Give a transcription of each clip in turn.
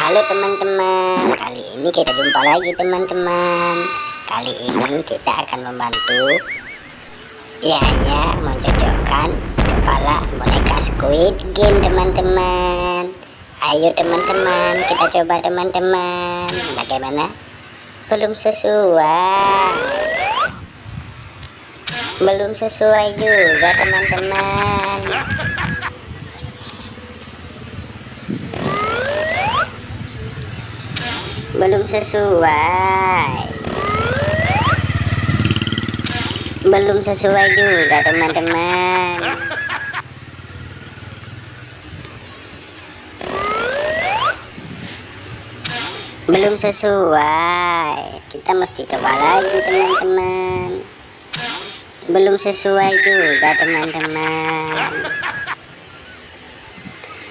Halo teman-teman, kali ini kita jumpa lagi teman-teman. Kali ini kita akan membantu Yaya mencocokkan kepala boneka Squid Game teman-teman. Ayo teman-teman, kita coba teman-teman. Bagaimana? Belum sesuai. Belum sesuai juga teman-teman. Belum sesuai. Belum sesuai juga teman-teman. Belum sesuai. Kita mesti coba lagi teman-teman. Belum sesuai juga teman-teman.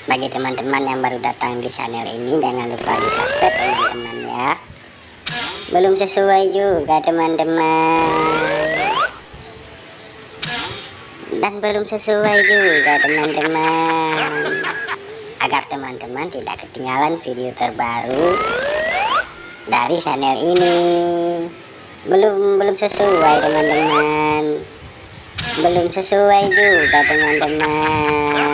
Bagi teman-teman yang baru datang di channel ini, jangan lupa di subscribe teman-teman ya. Belum sesuai juga teman-teman. Dan belum sesuai juga teman-teman. Agar teman-teman tidak ketinggalan video terbaru dari channel ini. Belum sesuai teman-teman. Belum sesuai juga teman-teman.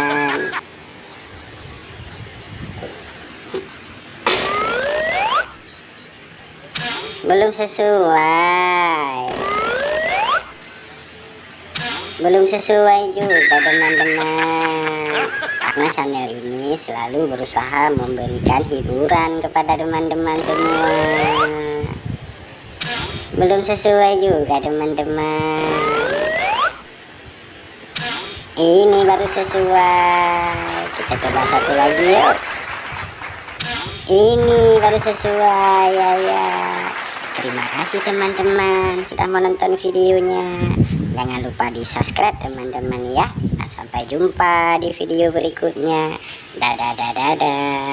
Belum sesuai. Belum sesuai juga teman-teman. Karena channel ini selalu berusaha memberikan hiburan kepada teman-teman semua. Belum sesuai juga teman-teman. Ini baru sesuai. Kita coba satu lagi yuk. Ini baru sesuai ya. Terima kasih teman-teman sudah menonton videonya. Jangan lupa di subscribe teman-teman ya. Sampai jumpa di video berikutnya. Dadah.